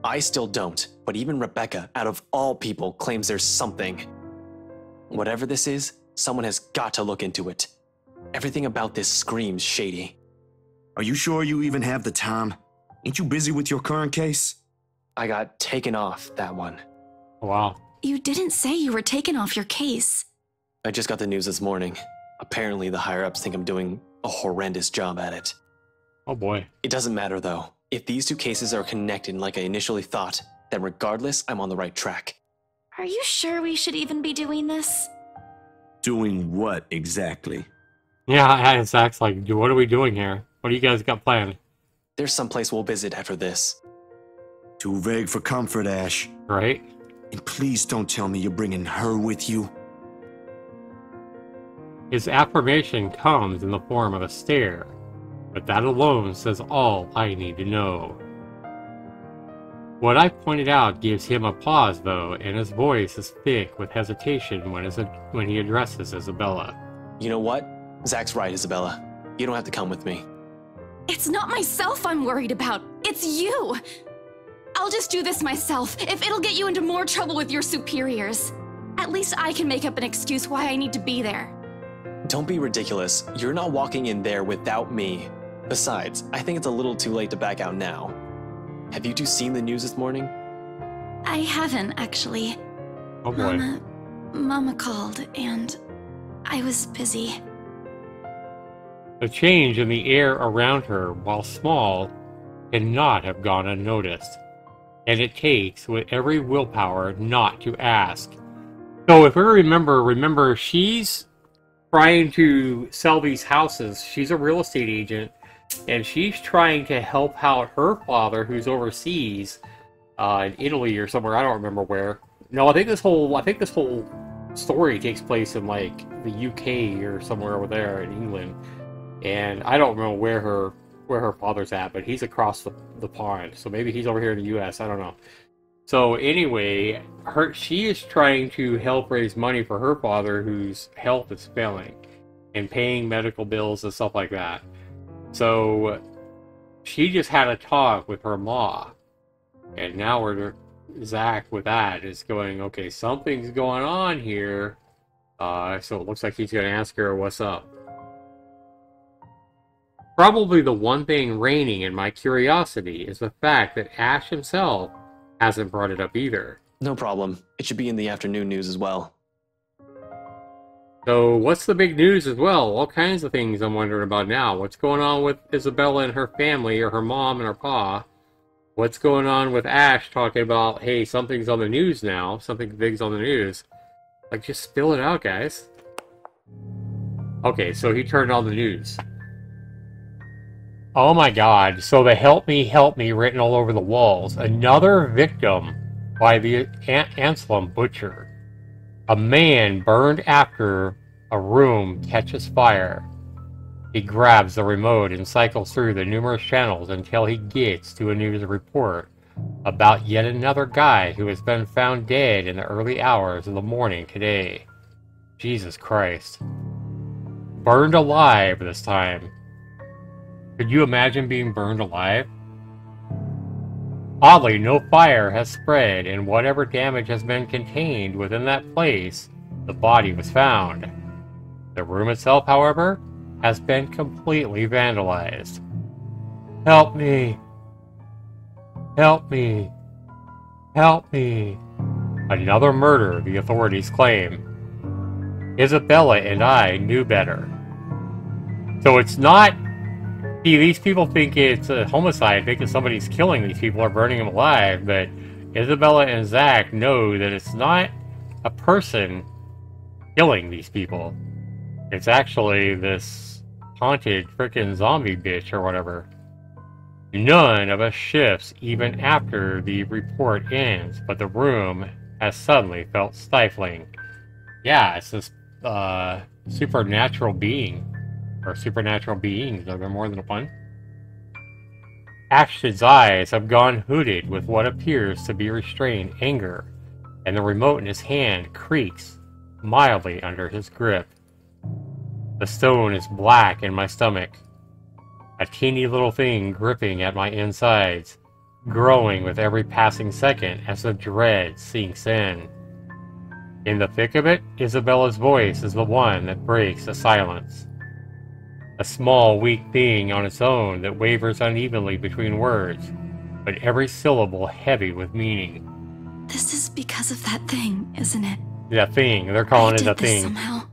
I still don't, but even Rebecca, out of all people, claims there's something. Whatever this is, someone has got to look into it. Everything about this screams shady. Are you sure you even have the time? Ain't you busy with your current case? I got taken off that one. Wow. You didn't say you were taken off your case. I just got the news this morning. Apparently the higher-ups think I'm doing a horrendous job at it. Oh boy. It doesn't matter though. If these two cases are connected like I initially thought, then regardless, I'm on the right track. Are you sure we should even be doing this? Doing what exactly? Yeah, Zach's like, what are we doing here? What do you guys got planned? There's someplace we'll visit after this. Too vague for comfort, Ash. Right? And please don't tell me you're bringing her with you. His affirmation comes in the form of a stare, but that alone says all I need to know. What I pointed out gives him a pause, though, and his voice is thick with hesitation when he addresses Isabella. You know what? Zach's right, Isabella. You don't have to come with me. It's not myself I'm worried about. It's you. I'll just do this myself, if it'll get you into more trouble with your superiors. At least I can make up an excuse why I need to be there. Don't be ridiculous. You're not walking in there without me. Besides, I think it's a little too late to back out now. Have you two seen the news this morning? I haven't, actually. Oh boy. Mama called, and I was busy. The change in the air around her, while small, cannot have gone unnoticed. And it takes, with every willpower, not to ask. So if we remember, she's trying to sell these houses. She's a real estate agent. And she's trying to help out her father, who's overseas, in Italy or somewhere. I don't remember where. No, I think this whole story takes place in like the UK or somewhere over there in England. And I don't remember where her father's at, but he's across the pond. So maybe he's over here in the US. I don't know. So anyway, she is trying to help raise money for her father, whose health is failing, and paying medical bills and stuff like that. So she just had a talk with her ma, and now Zach with that is going, okay, something's going on here. So it looks like he's going to ask her what's up. Probably the one thing reigning in my curiosity is the fact that Ash himself hasn't brought it up either. No problem. It should be in the afternoon news as well. So what's the big news as well? All kinds of things I'm wondering about now. What's going on with Isabella and her family, or her mom and her pa? What's going on with Ash talking about, hey, something's on the news now. Something big's on the news. Like, just spill it out, guys. Okay, so he turned on the news. Oh my god, so the help me written all over the walls. Another victim by the Anselm Butcher. A man burned after a room catches fire. He grabs the remote and cycles through the numerous channels until he gets to a news report about yet another guy who has been found dead in the early hours of the morning today. Jesus Christ. Burned alive this time. Could you imagine being burned alive? Oddly, no fire has spread, and whatever damage has been contained within that place, the body was found. The room itself, however, has been completely vandalized. Help me! Help me! Help me! Another murder, the authorities claim. Isabella and I knew better. So it's not... See, these people think it's a homicide, think that somebody's killing these people or burning them alive, but Isabella and Zach know that it's not a person killing these people. It's actually this haunted frickin' zombie bitch or whatever. None of us shifts even after the report ends, but the room has suddenly felt stifling. Yeah, it's this supernatural being. Or supernatural beings, are there more than one? Ashton's eyes have gone hooded with what appears to be restrained anger, and the remote in his hand creaks mildly under his grip. The stone is black in my stomach, a teeny little thing gripping at my insides, growing with every passing second as the dread sinks in. In the thick of it, Isabella's voice is the one that breaks the silence. A small, weak thing on its own that wavers unevenly between words, but every syllable heavy with meaning. This is because of that thing, isn't it? That thing. They're calling it a thing. Somehow.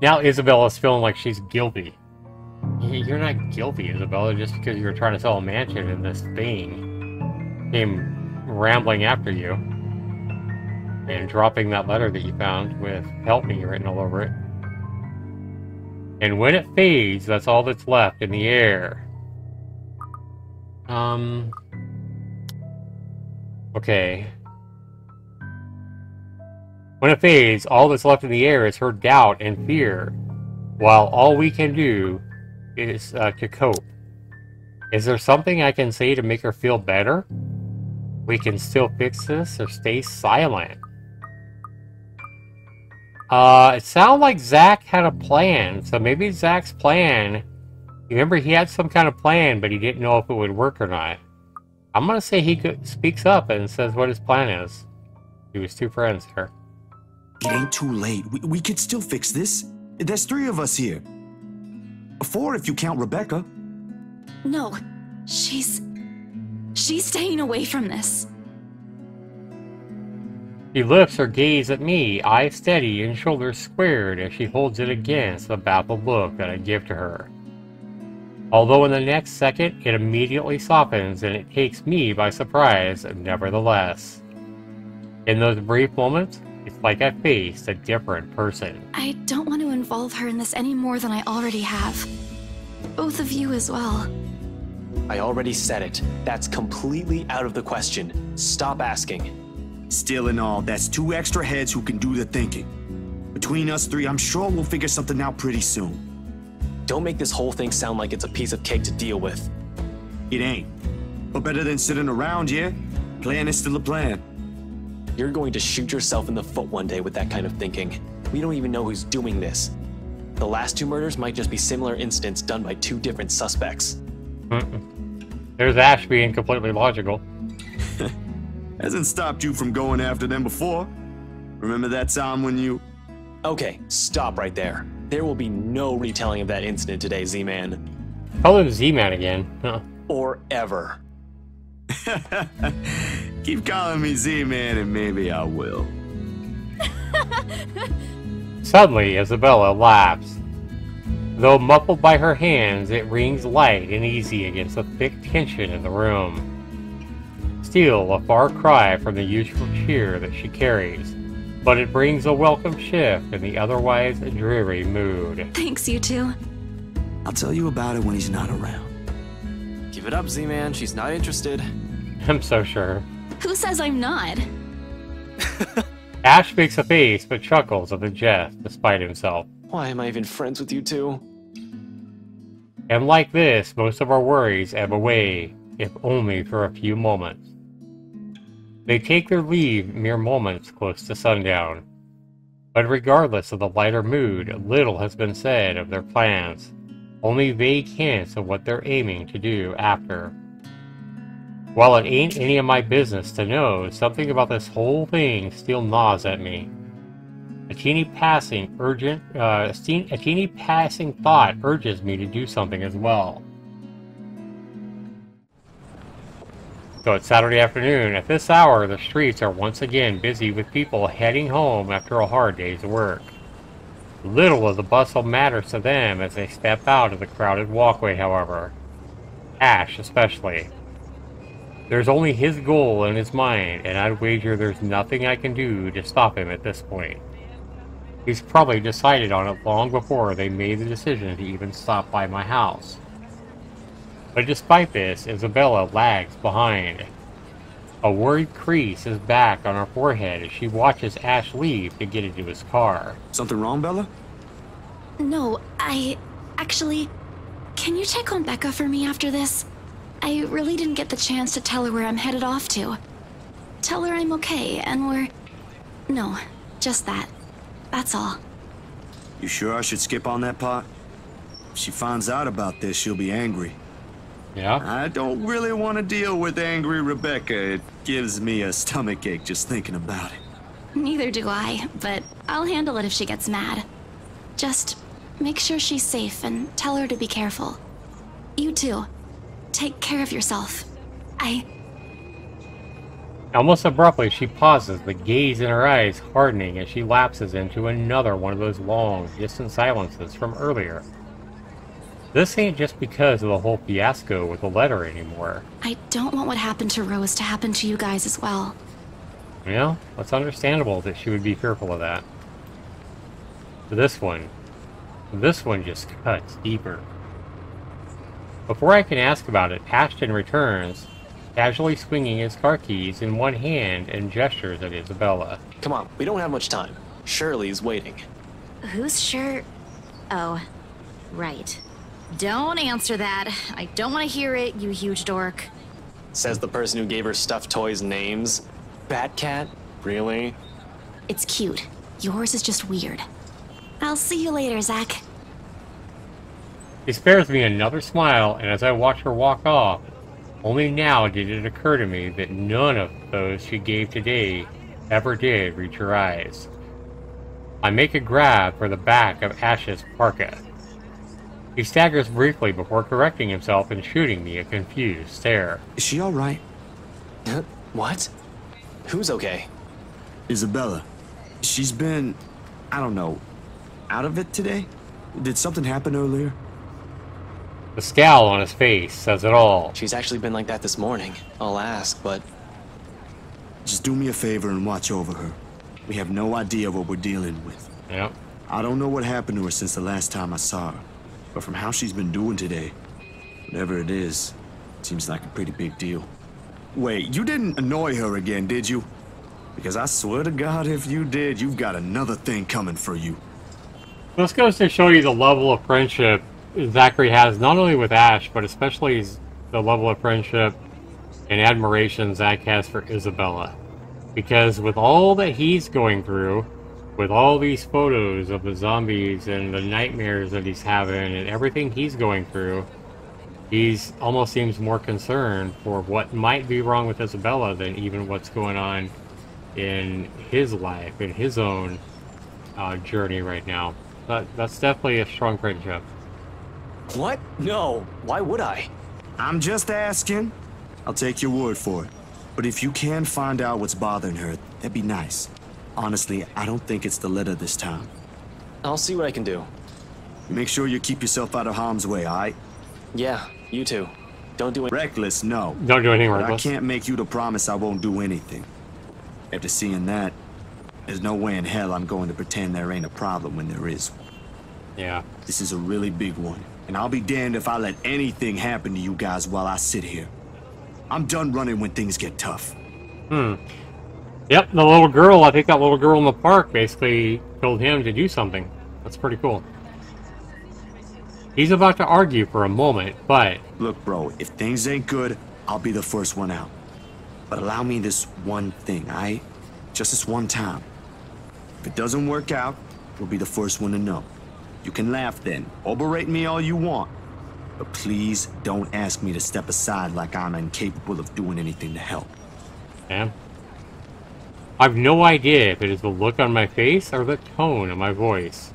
Now Isabella's feeling like she's guilty. You're not guilty, Isabella, just because you were trying to sell a mansion and this thing came rambling after you. And dropping that letter that you found with "help me" written all over it. And when it fades, that's all that's left in the air. Okay. When it fades, all that's left in the air is her doubt and fear, while all we can do is to cope. Is there something I can say to make her feel better? We can still fix this or stay silent. It sounded like Zach had a plan, so maybe Zach's plan... Remember, he had some kind of plan, but he didn't know if it would work or not. I'm gonna say he speaks up and says what his plan is. He was two friends here. It ain't too late. We could still fix this. There's 3 of us here. 4 if you count Rebecca. No, she's staying away from this. She lifts her gaze at me, eyes steady and shoulders squared as she holds it against the baffled look that I give to her. Although in the next second, it immediately softens and it takes me by surprise, nevertheless. In those brief moments, it's like I faced a different person. I don't want to involve her in this any more than I already have. Both of you as well. I already said it. That's completely out of the question. Stop asking. Still in all, that's 2 extra heads who can do the thinking. Between us 3, I'm sure we'll figure something out pretty soon. Don't make this whole thing sound like it's a piece of cake to deal with. It ain't. But better than sitting around, yeah? Plan is still a plan. You're going to shoot yourself in the foot one day with that kind of thinking. We don't even know who's doing this. The last 2 murders might just be similar incidents done by 2 different suspects. There's Ash being completely logical. Hasn't stopped you from going after them before. Remember that time when you... Okay, stop right there. There will be no retelling of that incident today, Z-Man. Call him Z-Man again. Huh. Or ever. Keep calling me Z-Man and maybe I will. Suddenly, Isabella laughs. Though muffled by her hands, it rings light and easy against the thick tension in the room. Still a far cry from the usual cheer that she carries, but it brings a welcome shift in the otherwise dreary mood. Thanks, you two. I'll tell you about it when he's not around. Give it up, Z-Man. She's not interested. I'm so sure. Who says I'm not? Ash makes a face but chuckles at the jest despite himself. Why am I even friends with you two? And like this, most of our worries ebb away, if only for a few moments. They take their leave mere moments close to sundown. But regardless of the lighter mood, little has been said of their plans, only vague hints of what they're aiming to do after. While it ain't any of my business to know, something about this whole thing still gnaws at me. A teeny passing thought urges me to do something as well. So it's Saturday afternoon. At this hour, the streets are once again busy with people heading home after a hard day's work. Little of the bustle matters to them as they step out of the crowded walkway, however. Ash especially. There's only his goal in his mind, and I'd wager there's nothing I can do to stop him at this point. He's probably decided on it long before they made the decision to even stop by my house. But despite this, Isabella lags behind. A worried crease is back on her forehead as she watches Ash leave to get into his car. Something wrong, Bella? No, actually, can you check on Becca for me after this? I really didn't get the chance to tell her where I'm headed off to. Tell her I'm okay and No, just that. That's all. You sure I should skip on that part? If she finds out about this, she'll be angry. Yeah? I don't really want to deal with angry Rebecca. It gives me a stomachache just thinking about it. Neither do I, but I'll handle it if she gets mad. Just make sure she's safe and tell her to be careful. You too. Take care of yourself. Almost abruptly, she pauses, the gaze in her eyes hardening as she lapses into another one of those long, distant silences from earlier. This ain't just because of the whole fiasco with the letter anymore. I don't want what happened to Rose to happen to you guys as well. Well, it's understandable that she would be fearful of that. But this one just cuts deeper. Before I can ask about it, Ashton returns, casually swinging his car keys in one hand and gestures at Isabella. Come on, we don't have much time. Shirley's waiting. Who's sure? Oh, right. Don't answer that. I don't want to hear it, you huge dork. Says the person who gave her stuffed toys names. Batcat? Really? It's cute. Yours is just weird. I'll see you later, Zach. She spares me another smile, and as I watch her walk off, only now did it occur to me that none of those she gave today ever did reach her eyes. I make a grab for the back of Ash's parka. He staggers briefly before correcting himself and shooting me a confused stare. Is she alright? What? Who's okay? Isabella. She's been, I don't know, out of it today? Did something happen earlier? The scowl on his face says it all. She's actually been like that this morning. I'll ask, but... Just do me a favor and watch over her. We have no idea what we're dealing with. Yep. I don't know what happened to her since the last time I saw her, but from how she's been doing today, whatever it is, it seems like a pretty big deal. Wait, you didn't annoy her again, did you? Because I swear to God, if you did, you've got another thing coming for you. This goes to show you the level of friendship Zachary has, not only with Ash, but especially the level of friendship and admiration Zach has for Isabella. Because with all that he's going through, with all these photos of the zombies and the nightmares that he's having and everything he's going through, he's almost seems more concerned for what might be wrong with Isabella than even what's going on in his life, in his own journey right now. That's definitely a strong friendship. What? No. Why would I? I'm just asking. I'll take your word for it. But if you can find out what's bothering her, that'd be nice. Honestly, I don't think it's the letter this time. I'll see what I can do. Make sure you keep yourself out of harm's way, alright? Yeah, you too. Don't do it. Reckless, no. Don't do anything But reckless. I can't make you to promise I won't do anything. After seeing that, there's no way in hell I'm going to pretend there ain't a problem when there is. Yeah. This is a really big one, and I'll be damned if I let anything happen to you guys while I sit here. I'm done running when things get tough. Yep, the little girl, I think that little girl in the park basically told him to do something. That's pretty cool. He's about to argue for a moment, but... Look, bro, if things ain't good, I'll be the first one out. But allow me this one thing, alright? Just this one time. If it doesn't work out, you'll be the first one to know. You can laugh then, or berate me all you want. But please don't ask me to step aside like I'm incapable of doing anything to help. Yeah. I've no idea if it is the look on my face or the tone of my voice.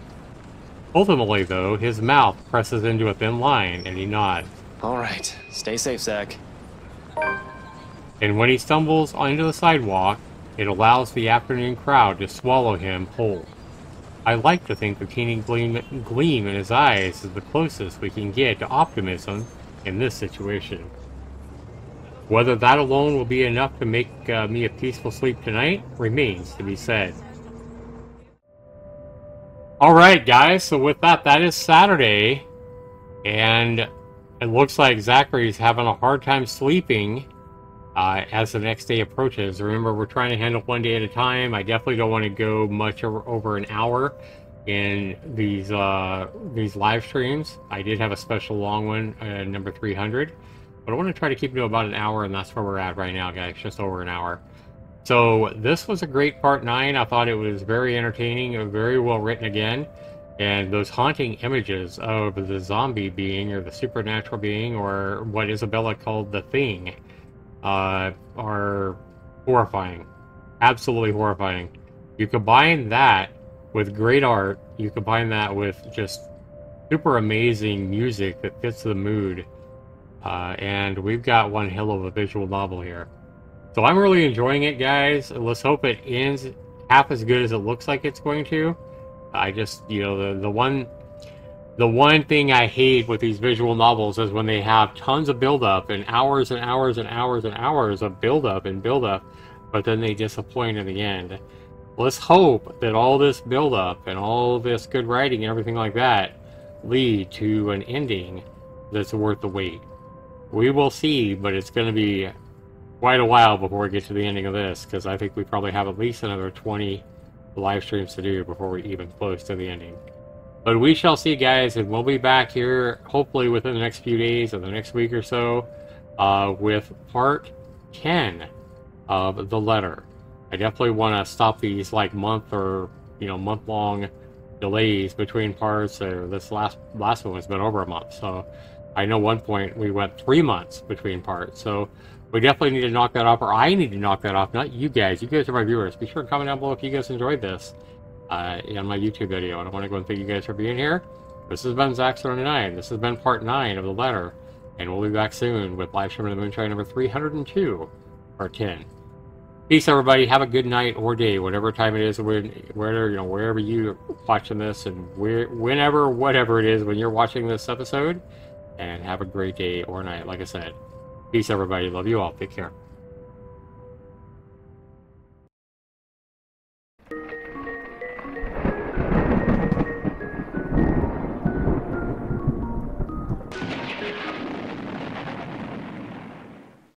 Ultimately, though, his mouth presses into a thin line and he nods. Alright, stay safe, Zach. And when he stumbles onto the sidewalk, it allows the afternoon crowd to swallow him whole. I like to think the teeny gleam in his eyes is the closest we can get to optimism in this situation. Whether that alone will be enough to make me a peaceful sleep tonight remains to be said. Alright guys, so with that is Saturday, and it looks like Zachary's having a hard time sleeping as the next day approaches. Remember, we're trying to handle one day at a time. I definitely don't want to go much over an hour in these live streams. I did have a special long one, number 300, but I want to try to keep it to about an hour, and that's where we're at right now, guys, just over an hour. So this was a great part 9. I thought it was very entertaining and very well written again. And those haunting images of the zombie being, or the supernatural being, or what Isabella called the thing, are horrifying. Absolutely horrifying. You combine that with great art, you combine that with just super amazing music that fits the mood, and we've got one hell of a visual novel here. So I'm really enjoying it, guys. Let's hope it ends half as good as it looks like it's going to. I just, you know, the one thing I hate with these visual novels is when they have tons of build-up and hours and hours and hours and hours of build-up and build-up, but then they disappoint in the end. Let's hope that all this build-up and all this good writing and everything like that lead to an ending that's worth the wait. We will see, but it's going to be quite a while before we get to the ending of this, because I think we probably have at least another 20 live streams to do before we're even close to the ending. But we shall see, guys, and we'll be back here hopefully within the next few days or the next week or so. with part 10 of the letter. I definitely want to stop these like month or month-long delays between parts. This last one has been over a month, so I know one point we went 3 months between parts. So we definitely need to knock that off, or I need to knock that off. Not you guys. You guys are my viewers. Be sure to comment down below if you guys enjoyed this on my YouTube video. And I want to go and thank you guys for being here. This has been Zach79. This has been part 9 of the letter, and we'll be back soon with Livestream of the Moonshine number 302, part 10. Peace, everybody. Have a good night or day, whatever time it is, wherever you're watching this, and whenever, whatever it is when you're watching this episode. And have a great day or night, like I said. Peace, everybody. Love you all. Take care.